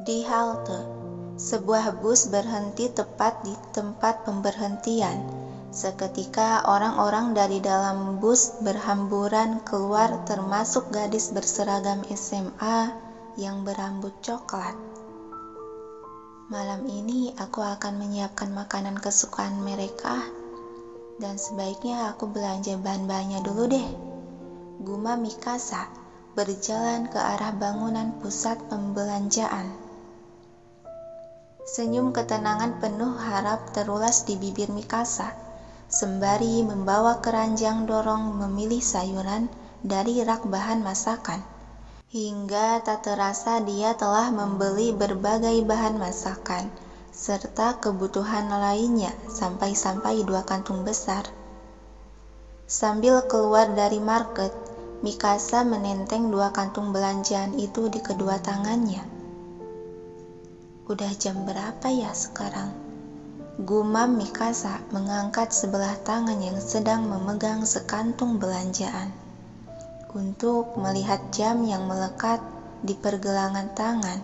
Di halte, sebuah bus berhenti tepat di tempat pemberhentian. Seketika orang-orang dari dalam bus berhamburan keluar, termasuk gadis berseragam SMA yang berambut coklat. Malam ini aku akan menyiapkan makanan kesukaan mereka, dan sebaiknya aku belanja bahan-bahannya dulu deh, gumam Mikasa berjalan ke arah bangunan pusat pembelanjaan. Senyum ketenangan penuh harap terulas di bibir Mikasa, sembari membawa keranjang dorong memilih sayuran dari rak bahan masakan. Hingga tak terasa dia telah membeli berbagai bahan masakan, serta kebutuhan lainnya sampai 2 kantung besar. Sambil keluar dari market, Mikasa menenteng 2 kantung belanjaan itu di kedua tangannya. Udah jam berapa ya sekarang? Gumam Mikasa mengangkat sebelah tangan yang sedang memegang sekantung belanjaan untuk melihat jam yang melekat di pergelangan tangan,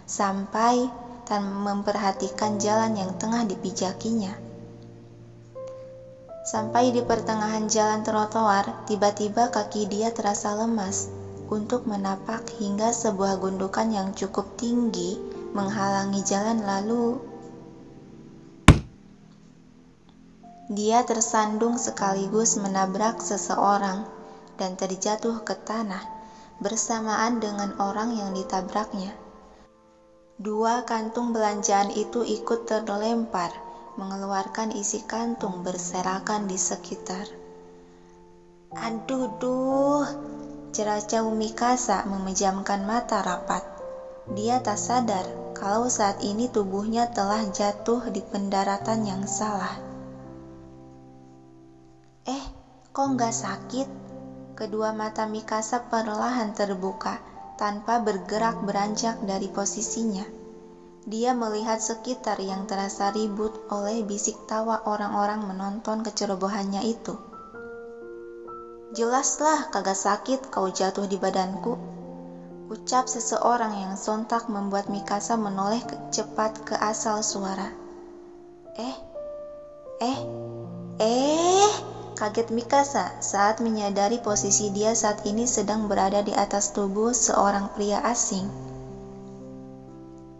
sampai tak memperhatikan jalan yang tengah dipijakinya. Sampai di pertengahan jalan trotoar, tiba-tiba kaki dia terasa lemas untuk menapak hingga sebuah gundukan yang cukup tinggi menghalangi jalan, lalu dia tersandung sekaligus menabrak seseorang dan terjatuh ke tanah bersamaan dengan orang yang ditabraknya. 2 kantung belanjaan itu ikut terlempar, mengeluarkan isi kantung berserakan di sekitar. Aduh, ceracau Mikasa memejamkan mata rapat. Dia tak sadar kalau saat ini tubuhnya telah jatuh di pendaratan yang salah. Kok nggak sakit? Kedua mata Mikasa perlahan terbuka tanpa bergerak beranjak dari posisinya. Dia melihat sekitar yang terasa ribut oleh bisik tawa orang-orang menonton kecerobohannya itu. Jelaslah kagak sakit kau jatuh di badanku, ucap seseorang yang sontak membuat Mikasa menoleh cepat ke asal suara. Kaget Mikasa saat menyadari posisi dia saat ini sedang berada di atas tubuh seorang pria asing.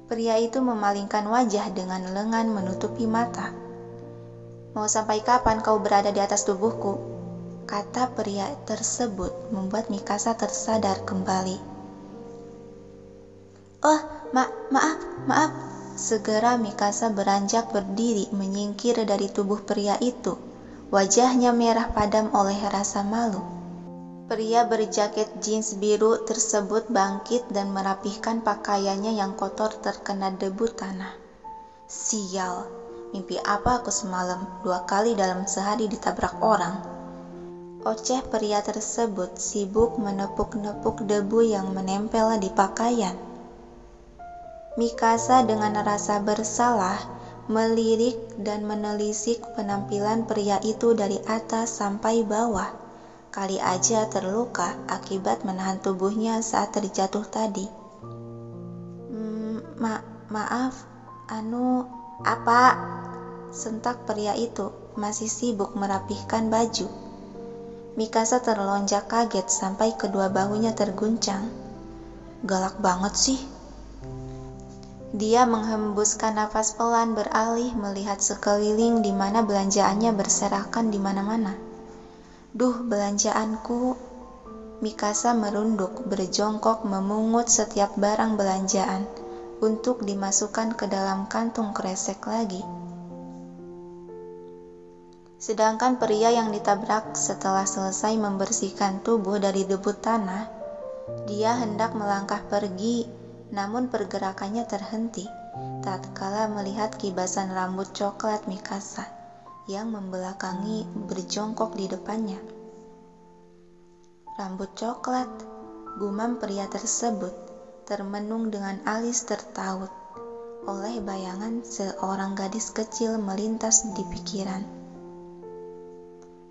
Pria itu memalingkan wajah dengan lengan menutupi mata. Mau sampai kapan kau berada di atas tubuhku? Kata pria tersebut membuat Mikasa tersadar kembali. Maaf. Segera Mikasa beranjak berdiri menyingkir dari tubuh pria itu. Wajahnya merah padam oleh rasa malu. Pria berjaket jeans biru tersebut bangkit dan merapihkan pakaiannya yang kotor terkena debu tanah. Sial, mimpi apa aku semalam 2 kali dalam sehari ditabrak orang. Oceh pria tersebut sibuk menepuk-nepuk debu yang menempel di pakaian. Mikasa dengan rasa bersalah melirik dan menelisik penampilan pria itu dari atas sampai bawah. Kali aja terluka akibat menahan tubuhnya saat terjatuh tadi. Maaf, apa? Sentak pria itu masih sibuk merapihkan baju. Mikasa terlonjak kaget sampai kedua bahunya terguncang. Galak banget sih. Dia menghembuskan nafas pelan beralih melihat sekeliling di mana belanjaannya berserakan di mana-mana. Duh, belanjaanku. Mikasa merunduk, berjongkok memungut setiap barang belanjaan untuk dimasukkan ke dalam kantung kresek lagi. Sedangkan pria yang ditabrak setelah selesai membersihkan tubuh dari debu tanah, dia hendak melangkah pergi. Namun pergerakannya terhenti tatkala melihat kibasan rambut coklat Mikasa yang membelakangi berjongkok di depannya. Rambut coklat, gumam pria tersebut termenung dengan alis tertaut oleh bayangan seorang gadis kecil melintas di pikiran.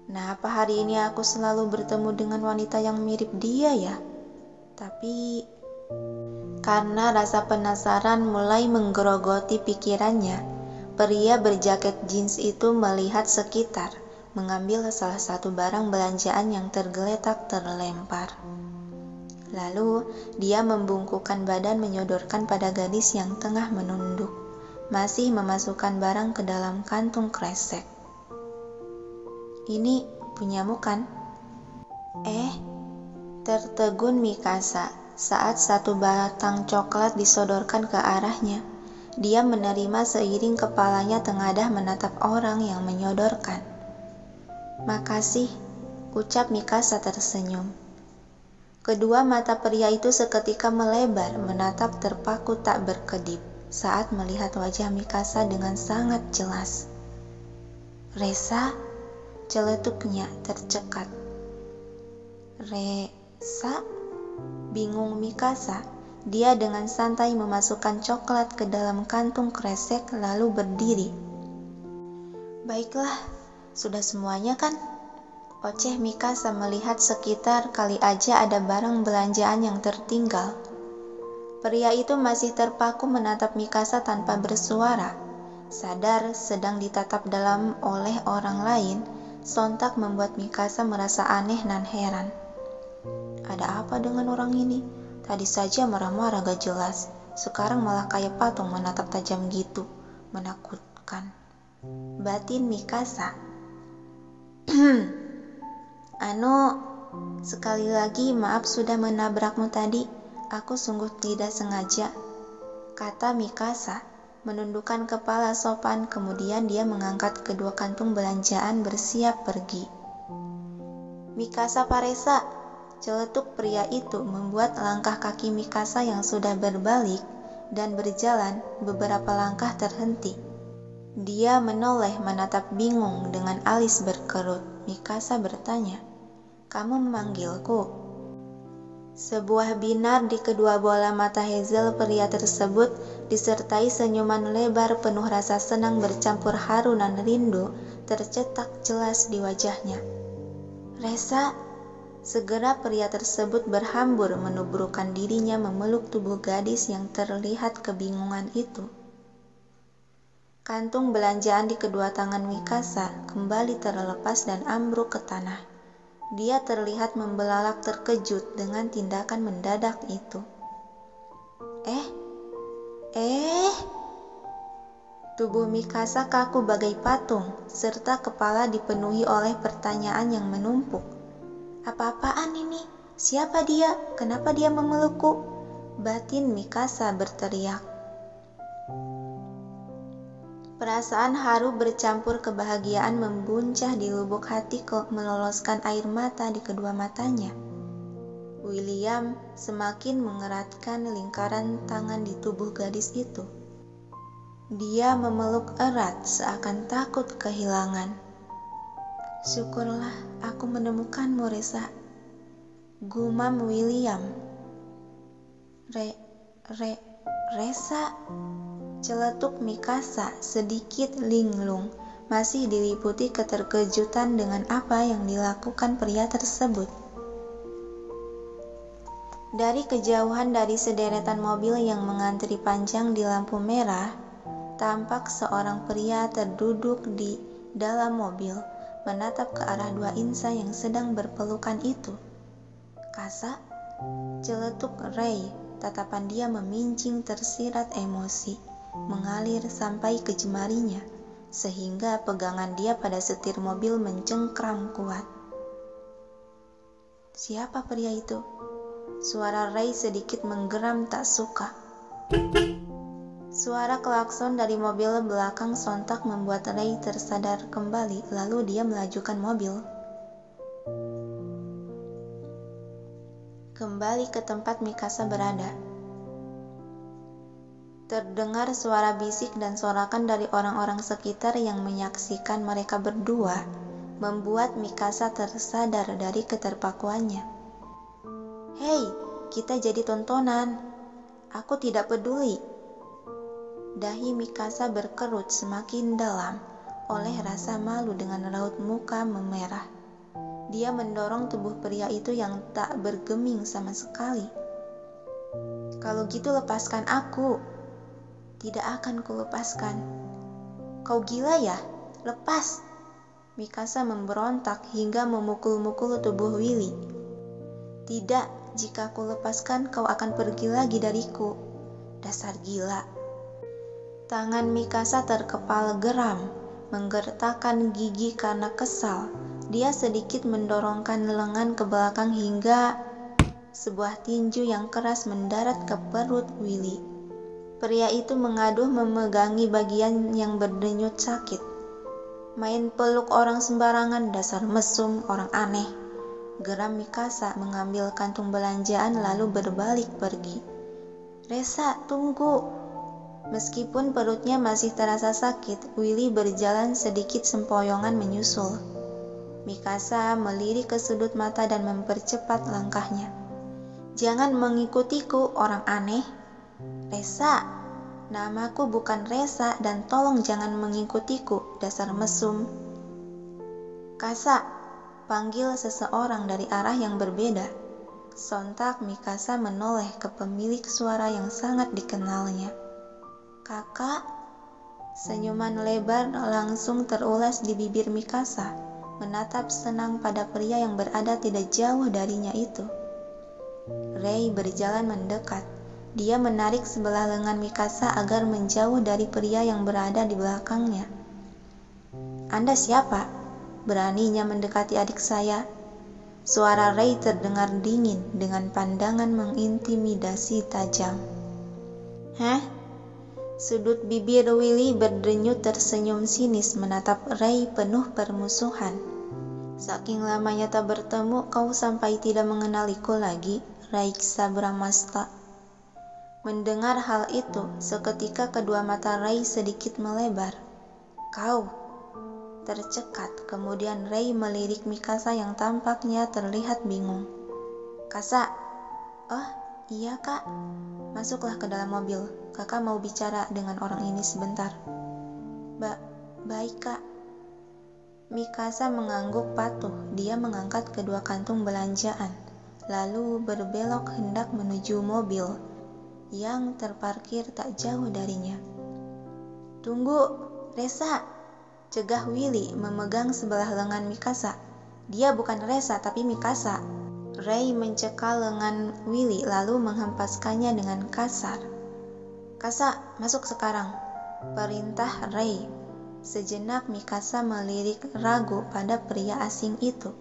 Kenapa hari ini aku selalu bertemu dengan wanita yang mirip dia ya? Tapi Karena rasa penasaran mulai menggerogoti pikirannya, pria berjaket jeans itu melihat sekitar, mengambil salah satu barang belanjaan yang tergeletak terlempar. Lalu, dia membungkukkan badan menyodorkan pada gadis yang tengah menunduk, masih memasukkan barang ke dalam kantung kresek. "Ini punyamu kan?" Tertegun Mikasa saat satu batang coklat disodorkan ke arahnya. Dia menerima seiring kepalanya tengadah menatap orang yang menyodorkan. "Makasih," ucap Mikasa tersenyum. Kedua mata pria itu seketika melebar menatap terpaku tak berkedip saat melihat wajah Mikasa dengan sangat jelas. "Resa?" celetuknya tercekat. "Resa?" bingung Mikasa. Dia dengan santai memasukkan coklat ke dalam kantung kresek lalu berdiri. "Baiklah, sudah semuanya kan?" oceh Mikasa melihat sekitar, kali aja ada barang belanjaan yang tertinggal. Pria itu masih terpaku menatap Mikasa tanpa bersuara. Sadar sedang ditatap dalam oleh orang lain, sontak membuat Mikasa merasa aneh dan heran. Ada apa dengan orang ini? Tadi saja marah-marah gak jelas, sekarang malah kayak patung menatap tajam gitu. Menakutkan, batin Mikasa. Sekali lagi maaf sudah menabrakmu tadi. Aku sungguh tidak sengaja," kata Mikasa, menundukkan kepala sopan, kemudian dia mengangkat kedua kantung belanjaan bersiap pergi. "Mikasa Paresa," celetuk pria itu membuat langkah kaki Mikasa yang sudah berbalik dan berjalan beberapa langkah terhenti. Dia menoleh menatap bingung dengan alis berkerut. Mikasa bertanya, "Kamu memanggilku?" Sebuah binar di kedua bola mata hazel pria tersebut disertai senyuman lebar penuh rasa senang bercampur haru dan rindu tercetak jelas di wajahnya. "Resa!" Segera pria tersebut berhambur menubrukkan dirinya memeluk tubuh gadis yang terlihat kebingungan itu. Kantung belanjaan di kedua tangan Mikasa kembali terlepas dan ambruk ke tanah. Dia terlihat membelalak terkejut dengan tindakan mendadak itu. Tubuh Mikasa kaku bagai patung, serta kepala dipenuhi oleh pertanyaan yang menumpuk. "Apa-apaan ini? Siapa dia? Kenapa dia memelukku?" batin Mikasa berteriak. Perasaan haru bercampur kebahagiaan membuncah di lubuk hati meloloskan air mata di kedua matanya. William semakin mengeratkan lingkaran tangan di tubuh gadis itu. Dia memeluk erat seakan takut kehilangan. "Syukurlah aku menemukanmu, Resa," gumam William. Resa?" celetuk Mikasa sedikit linglung, masih diliputi keterkejutan dengan apa yang dilakukan pria tersebut. Dari kejauhan dari sederetan mobil yang mengantri panjang di lampu merah, tampak seorang pria terduduk di dalam mobil, menatap ke arah dua insan yang sedang berpelukan itu. "Kasa?" celetuk Ray, tatapan dia memincing tersirat emosi, mengalir sampai ke jemarinya, sehingga pegangan dia pada setir mobil mencengkram kuat. "Siapa pria itu?" Suara Ray sedikit menggeram tak suka. Suara klakson dari mobil belakang sontak membuat Ray tersadar kembali, lalu dia melajukan mobil. Kembali ke tempat Mikasa berada. Terdengar suara bisik dan sorakan dari orang-orang sekitar yang menyaksikan mereka berdua, membuat Mikasa tersadar dari keterpakuannya. "Hei, kita jadi tontonan. Aku tidak peduli." Dahi Mikasa berkerut semakin dalam oleh rasa malu dengan raut muka memerah. Dia mendorong tubuh pria itu yang tak bergeming sama sekali. Kalau gitu lepaskan aku. Tidak akan kulepaskan. Kau gila ya? Lepas! Mikasa memberontak hingga memukul-mukul tubuh Willy. Tidak, jika aku lepaskan kau akan pergi lagi dariku. Dasar gila. Tangan Mikasa terkepal geram, menggertakkan gigi karena kesal. Dia sedikit mendorongkan lengan ke belakang hingga sebuah tinju yang keras mendarat ke perut Willy. Pria itu mengaduh memegangi bagian yang berdenyut sakit. Main peluk orang sembarangan, dasar mesum, orang aneh. Geram Mikasa mengambil kantung belanjaan lalu berbalik pergi. Resa, tunggu. Meskipun perutnya masih terasa sakit, Willy berjalan sedikit sempoyongan menyusul. Mikasa melirik ke sudut mata dan mempercepat langkahnya. Jangan mengikutiku, orang aneh. Resa, namaku bukan Resa dan tolong jangan mengikutiku, dasar mesum. Kasa, panggil seseorang dari arah yang berbeda. Sontak Mikasa menoleh ke pemilik suara yang sangat dikenalnya. Kakak? Senyuman lebar langsung terulas di bibir Mikasa, menatap senang pada pria yang berada tidak jauh darinya itu. Rei berjalan mendekat. Dia menarik sebelah lengan Mikasa agar menjauh dari pria yang berada di belakangnya. Anda siapa? Beraninya mendekati adik saya? Suara Rei terdengar dingin dengan pandangan mengintimidasi tajam. Hah? Sudut bibir Willy berdenyut tersenyum sinis menatap Rei penuh permusuhan. Saking lamanya tak bertemu, kau sampai tidak mengenaliku lagi, Raiksa Bramasta. Mendengar hal itu, seketika kedua mata Rei sedikit melebar. Kau? Tercekat, kemudian Rei melirik Mikasa yang tampaknya terlihat bingung. Kasa? Oh, iya kak. Masuklah ke dalam mobil, kakak mau bicara dengan orang ini sebentar. Baik kak. Mikasa mengangguk patuh. Dia mengangkat kedua kantung belanjaan, lalu berbelok hendak menuju mobil yang terparkir tak jauh darinya. Tunggu, Resa, cegah Willy memegang sebelah lengan Mikasa. Dia bukan Resa tapi Mikasa. Rei mencekal lengan Willy lalu menghempaskannya dengan kasar. Kasa, masuk sekarang, perintah Rei. Sejenak Mikasa melirik ragu pada pria asing itu.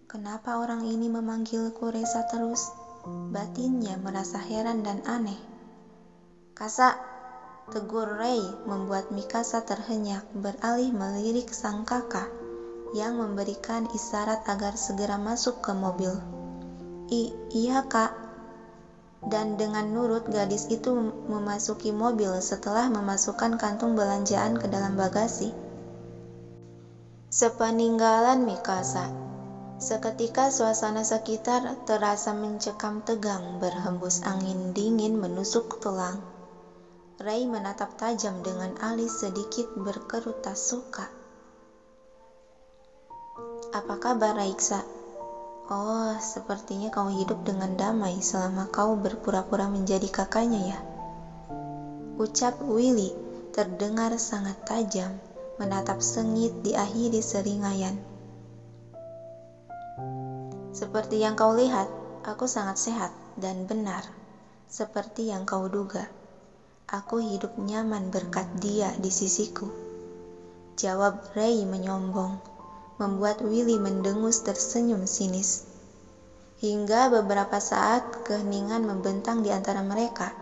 Kenapa orang ini memanggilku Resa terus? Batinnya merasa heran dan aneh. Kasa, tegur Rei membuat Mikasa terhenyak beralih melirik sang kakak yang memberikan isyarat agar segera masuk ke mobil. Iya kak. Dan dengan nurut gadis itu memasuki mobil setelah memasukkan kantung belanjaan ke dalam bagasi. Sepeninggalan Mikasa, seketika suasana sekitar terasa mencekam tegang, berhembus angin dingin menusuk tulang. Rei menatap tajam dengan alis sedikit berkerut tak suka. Apa kabar Raiksa? Oh, sepertinya kau hidup dengan damai selama kau berpura-pura menjadi kakaknya ya. Ucap Willy terdengar sangat tajam, menatap sengit diakhiri seringaian. Seperti yang kau lihat, aku sangat sehat dan benar. Seperti yang kau duga, aku hidup nyaman berkat dia di sisiku. Jawab Rei menyombong, membuat Willy mendengus tersenyum sinis. Hingga beberapa saat keheningan membentang di antara mereka.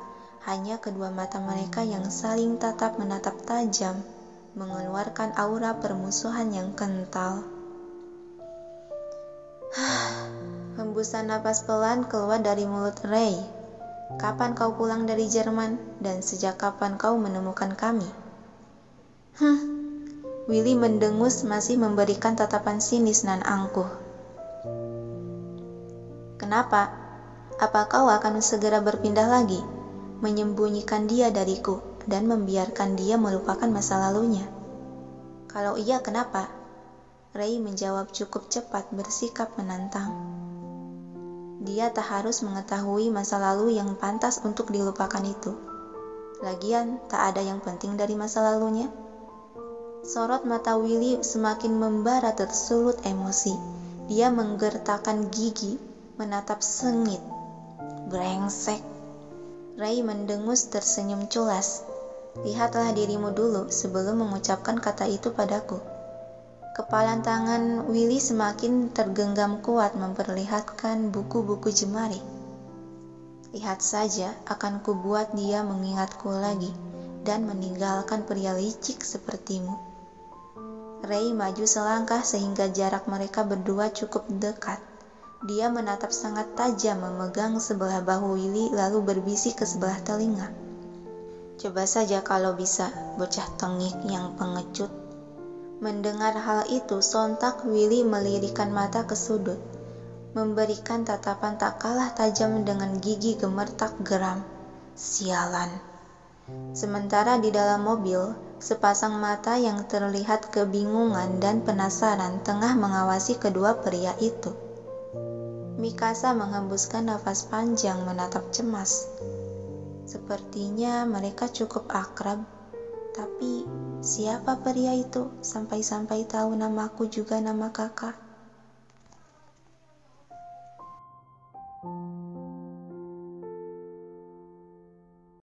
Hanya kedua mata mereka yang saling tatap menatap tajam, mengeluarkan aura permusuhan yang kental. Hembusan napas pelan keluar dari mulut Rei. Kapan kau pulang dari Jerman? Dan sejak kapan kau menemukan kami? Willy mendengus masih memberikan tatapan sinis nan angkuh. Kenapa? Apa kau akan segera berpindah lagi? Menyembunyikan dia dariku dan membiarkan dia melupakan masa lalunya? Kalau iya, kenapa? Rei menjawab cukup cepat, bersikap menantang. Dia tak harus mengetahui masa lalu yang pantas untuk dilupakan itu. Lagian, tak ada yang penting dari masa lalunya. Sorot mata Willy semakin membara tersulut emosi. Dia menggertakkan gigi, menatap sengit. Brengsek. Ray mendengus tersenyum culas. Lihatlah dirimu dulu sebelum mengucapkan kata itu padaku. Kepalan tangan Willy semakin tergenggam kuat memperlihatkan buku-buku jemari. Lihat saja, akan kubuat dia mengingatku lagi dan meninggalkan pria licik sepertimu. Ray maju selangkah sehingga jarak mereka berdua cukup dekat. Dia menatap sangat tajam memegang sebelah bahu Willy lalu berbisik ke sebelah telinga. Coba saja kalau bisa, bocah tengik yang pengecut. Mendengar hal itu, sontak Willy melirikan mata ke sudut, memberikan tatapan tak kalah tajam dengan gigi gemertak geram. Sialan. Sementara di dalam mobil, sepasang mata yang terlihat kebingungan dan penasaran tengah mengawasi kedua pria itu. Mikasa menghembuskan nafas panjang menatap cemas. Sepertinya mereka cukup akrab. Tapi siapa pria itu? Sampai-sampai tahu namaku juga nama kakak.